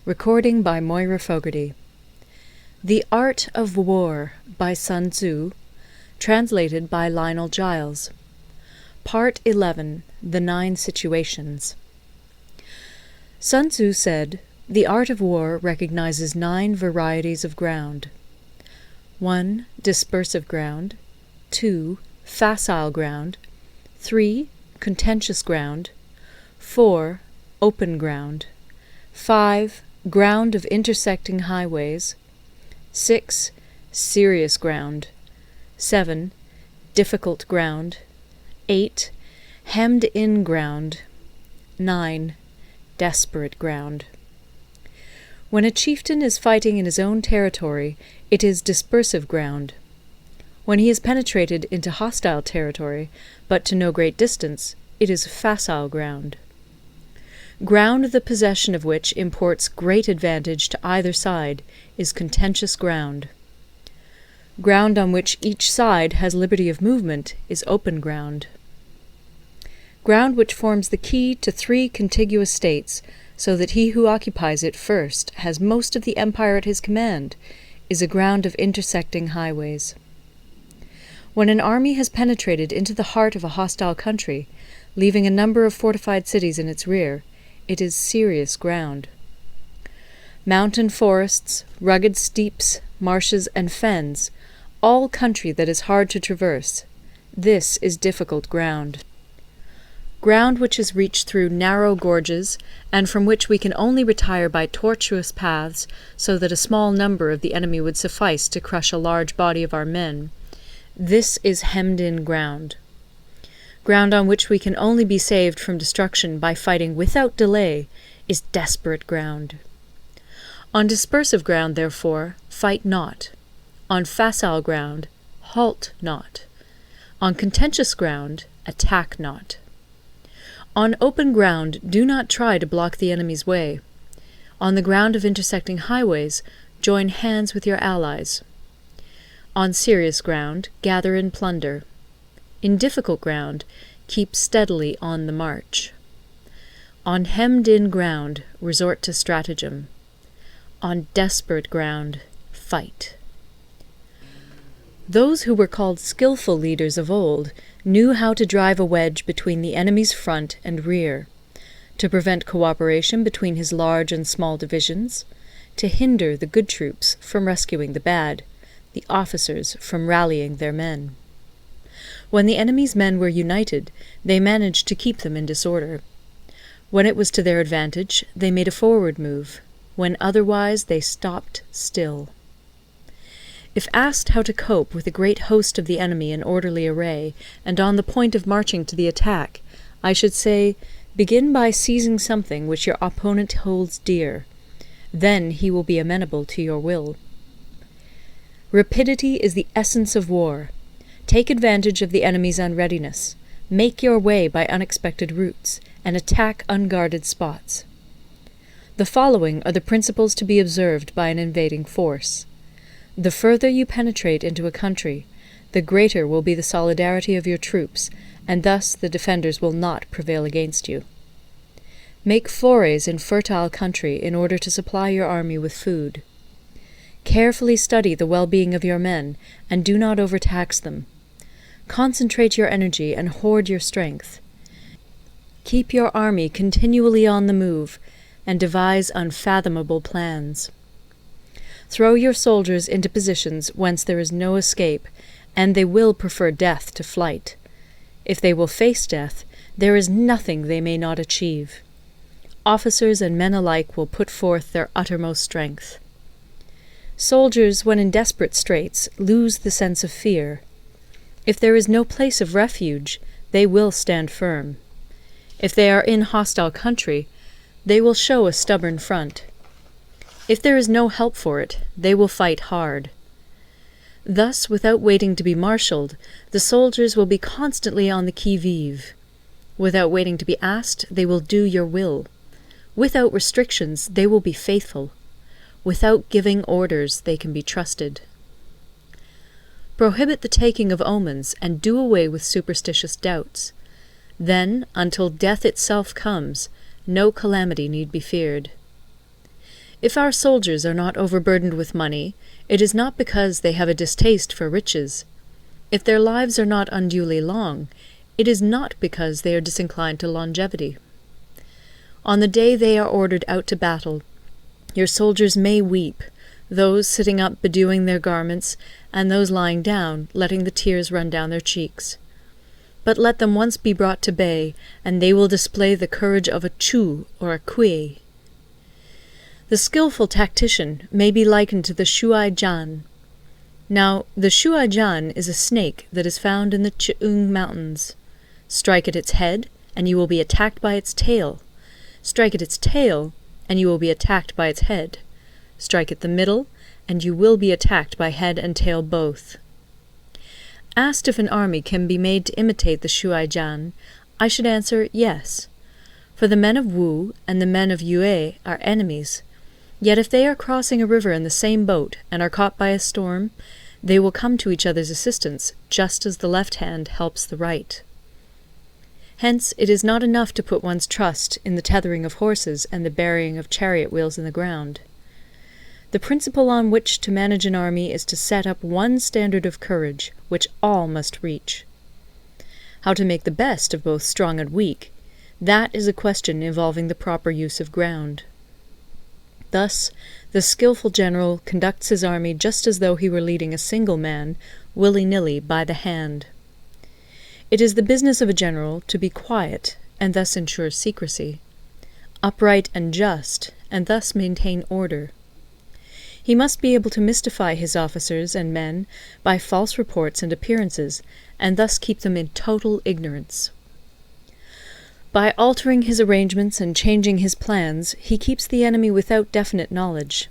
Recording by Moira Fogarty. The Art of War by Sun Tzu, translated by Lionel Giles. Part 11. The 9 Situations. Sun Tzu said, "The art of war recognizes 9 varieties of ground. 1. Dispersive ground. 2. Facile ground. 3. Contentious ground. 4. Open ground. 5. Ground of intersecting highways. 6. Serious ground. 7. Difficult ground. 8. Hemmed-in ground. 9. Desperate ground." When a chieftain is fighting in his own territory, it is dispersive ground. When he has penetrated into hostile territory, but to no great distance, it is facile ground. Ground the possession of which imports great advantage to either side is contentious ground. Ground on which each side has liberty of movement is open ground. Ground which forms the key to 3 contiguous states, so that he who occupies it first has most of the empire at his command, is a ground of intersecting highways. When an army has penetrated into the heart of a hostile country, leaving a number of fortified cities in its rear, it is serious ground. Mountain forests, rugged steeps, marshes, and fens, all country that is hard to traverse, this is difficult ground. Ground which is reached through narrow gorges, and from which we can only retire by tortuous paths, so that a small number of the enemy would suffice to crush a large body of our men, this is hemmed-in ground. Ground on which we can only be saved from destruction by fighting without delay is desperate ground. On dispersive ground, therefore, fight not. On facile ground, halt not. On contentious ground, attack not. On open ground, do not try to block the enemy's way. On the ground of intersecting highways, join hands with your allies. On serious ground, gather in plunder. In difficult ground, keep steadily on the march. On hemmed-in ground, resort to stratagem. On desperate ground, fight. Those who were called skillful leaders of old knew how to drive a wedge between the enemy's front and rear, to prevent cooperation between his large and small divisions, to hinder the good troops from rescuing the bad, the officers from rallying their men. When the enemy's men were united, they managed to keep them in disorder. When it was to their advantage, they made a forward move. When otherwise, they stopped still. If asked how to cope with a great host of the enemy in orderly array, and on the point of marching to the attack, I should say, begin by seizing something which your opponent holds dear. Then he will be amenable to your will. Rapidity is the essence of war. Take advantage of the enemy's unreadiness. Make your way by unexpected routes, and attack unguarded spots. The following are the principles to be observed by an invading force. The further you penetrate into a country, the greater will be the solidarity of your troops, and thus the defenders will not prevail against you. Make forays in fertile country in order to supply your army with food. Carefully study the well-being of your men, and do not overtax them. Concentrate your energy and hoard your strength. Keep your army continually on the move, and devise unfathomable plans. Throw your soldiers into positions whence there is no escape, and they will prefer death to flight. If they will face death, there is nothing they may not achieve. Officers and men alike will put forth their uttermost strength. Soldiers, when in desperate straits, lose the sense of fear. If there is no place of refuge, they will stand firm. If they are in hostile country, they will show a stubborn front. If there is no help for it, they will fight hard. Thus, without waiting to be marshalled, the soldiers will be constantly on the qui-vive. Without waiting to be asked, they will do your will. Without restrictions, they will be faithful. Without giving orders, they can be trusted. Prohibit the taking of omens, and do away with superstitious doubts. Then, until death itself comes, no calamity need be feared. If our soldiers are not overburdened with money, it is not because they have a distaste for riches. If their lives are not unduly long, it is not because they are disinclined to longevity. On the day they are ordered out to battle, your soldiers may weep, those sitting up bedewing their garments, and those lying down, letting the tears run down their cheeks. But let them once be brought to bay, and they will display the courage of a Chu or a Kui. The skilful tactician may be likened to the Shuai-jan. Now, the Shuai-jan is a snake that is found in the Ch'ung Mountains. Strike at its head, and you will be attacked by its tail. Strike at its tail, and you will be attacked by its head. Strike at the middle, and you will be attacked by head and tail both. Asked if an army can be made to imitate the Shuai-jan, I should answer yes. For the men of Wu and the men of Yue are enemies. Yet if they are crossing a river in the same boat and are caught by a storm, they will come to each other's assistance, just as the left hand helps the right. Hence it is not enough to put one's trust in the tethering of horses and the burying of chariot wheels in the ground. The principle on which to manage an army is to set up one standard of courage, which all must reach. How to make the best of both strong and weak, that is a question involving the proper use of ground. Thus, the skilful general conducts his army just as though he were leading a single man, willy-nilly, by the hand. It is the business of a general to be quiet, and thus ensure secrecy, upright and just, and thus maintain order. He must be able to mystify his officers and men by false reports and appearances, and thus keep them in total ignorance. By altering his arrangements and changing his plans, he keeps the enemy without definite knowledge.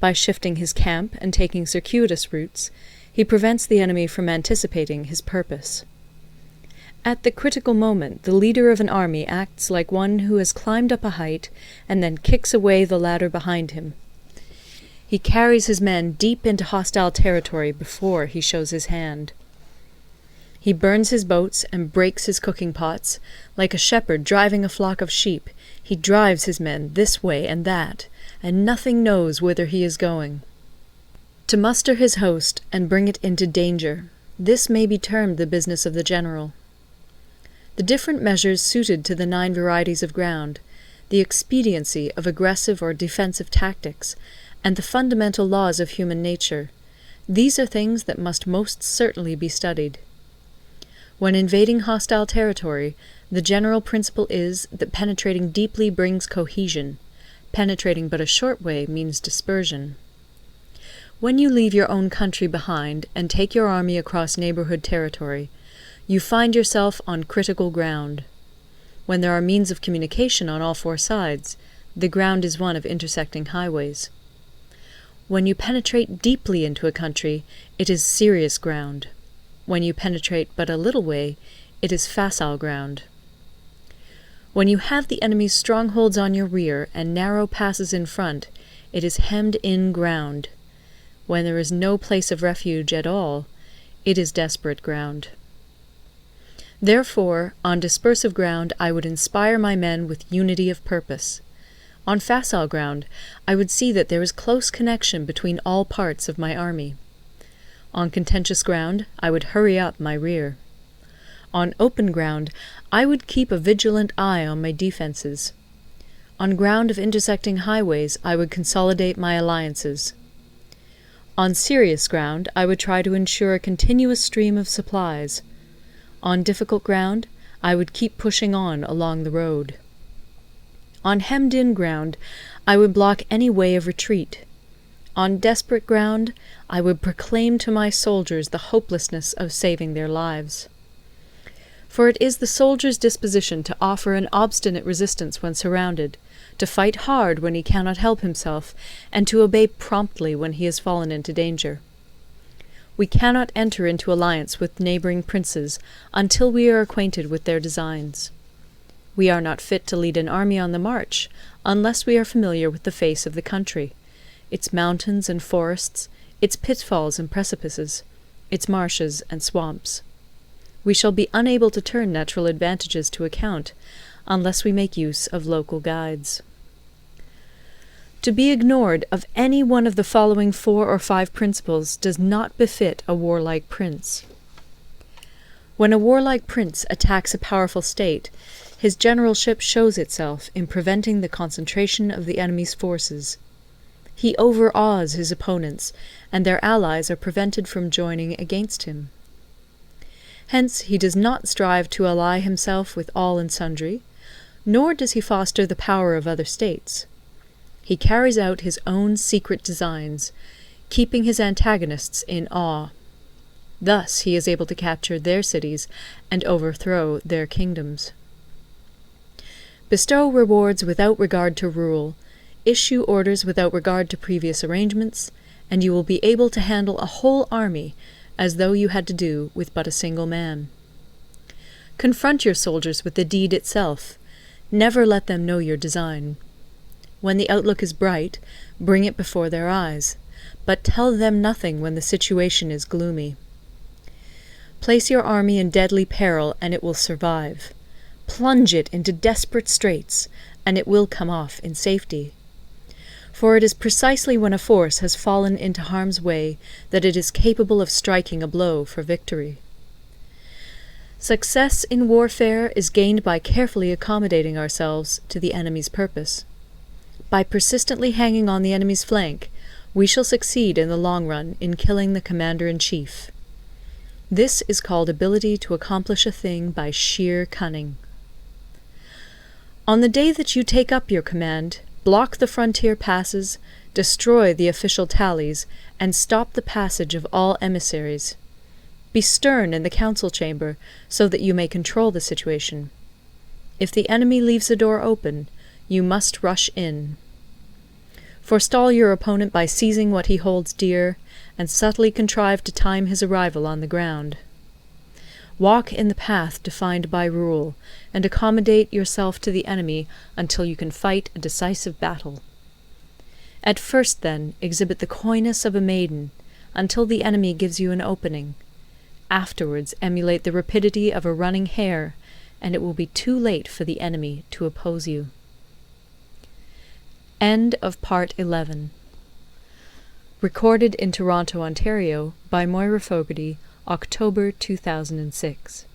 By shifting his camp and taking circuitous routes, he prevents the enemy from anticipating his purpose. At the critical moment, the leader of an army acts like one who has climbed up a height and then kicks away the ladder behind him. He carries his men deep into hostile territory before he shows his hand. He burns his boats and breaks his cooking pots. Like a shepherd driving a flock of sheep, he drives his men this way and that, and nothing knows whither he is going. To muster his host and bring it into danger, this may be termed the business of the general. The different measures suited to the 9 varieties of ground, the expediency of aggressive or defensive tactics, and the fundamental laws of human nature, these are things that must most certainly be studied. When invading hostile territory, the general principle is that penetrating deeply brings cohesion. Penetrating but a short way means dispersion. When you leave your own country behind and take your army across neighborhood territory, you find yourself on critical ground. When there are means of communication on all 4 sides, the ground is one of intersecting highways. When you penetrate deeply into a country, it is serious ground. When you penetrate but a little way, it is facile ground. When you have the enemy's strongholds on your rear and narrow passes in front, it is hemmed-in ground. When there is no place of refuge at all, it is desperate ground. Therefore, on dispersive ground I would inspire my men with unity of purpose. On facile ground, I would see that there is close connection between all parts of my army. On contentious ground, I would hurry up my rear. On open ground, I would keep a vigilant eye on my defences. On ground of intersecting highways, I would consolidate my alliances. On serious ground, I would try to ensure a continuous stream of supplies. On difficult ground, I would keep pushing on along the road. On hemmed-in ground, I would block any way of retreat. On desperate ground, I would proclaim to my soldiers the hopelessness of saving their lives. For it is the soldier's disposition to offer an obstinate resistance when surrounded, to fight hard when he cannot help himself, and to obey promptly when he has fallen into danger. We cannot enter into alliance with neighbouring princes until we are acquainted with their designs. We are not fit to lead an army on the march unless we are familiar with the face of the country, its mountains and forests, its pitfalls and precipices, its marshes and swamps. We shall be unable to turn natural advantages to account unless we make use of local guides. To be ignored of any one of the following 4 or 5 principles does not befit a warlike prince. When a warlike prince attacks a powerful state, his generalship shows itself in preventing the concentration of the enemy's forces. He overawes his opponents, and their allies are prevented from joining against him. Hence he does not strive to ally himself with all and sundry, nor does he foster the power of other states. He carries out his own secret designs, keeping his antagonists in awe. Thus he is able to capture their cities and overthrow their kingdoms. Bestow rewards without regard to rule, issue orders without regard to previous arrangements, and you will be able to handle a whole army as though you had to do with but a single man. Confront your soldiers with the deed itself. Never let them know your design. When the outlook is bright, bring it before their eyes, but tell them nothing when the situation is gloomy. Place your army in deadly peril, and it will survive. Plunge it into desperate straits, and it will come off in safety. For it is precisely when a force has fallen into harm's way that it is capable of striking a blow for victory. Success in warfare is gained by carefully accommodating ourselves to the enemy's purpose. By persistently hanging on the enemy's flank, we shall succeed in the long run in killing the commander-in-chief. This is called ability to accomplish a thing by sheer cunning. On the day that you take up your command, block the frontier passes, destroy the official tallies, and stop the passage of all emissaries. Be stern in the council chamber, so that you may control the situation. If the enemy leaves the door open, you must rush in. Forestall your opponent by seizing what he holds dear, and subtly contrive to time his arrival on the ground. Walk in the path defined by rule, and accommodate yourself to the enemy until you can fight a decisive battle. At first, then, exhibit the coyness of a maiden, until the enemy gives you an opening. Afterwards emulate the rapidity of a running hare, and it will be too late for the enemy to oppose you. End of Part 11. Recorded in Toronto, Ontario by Moira Fogarty, October 2006.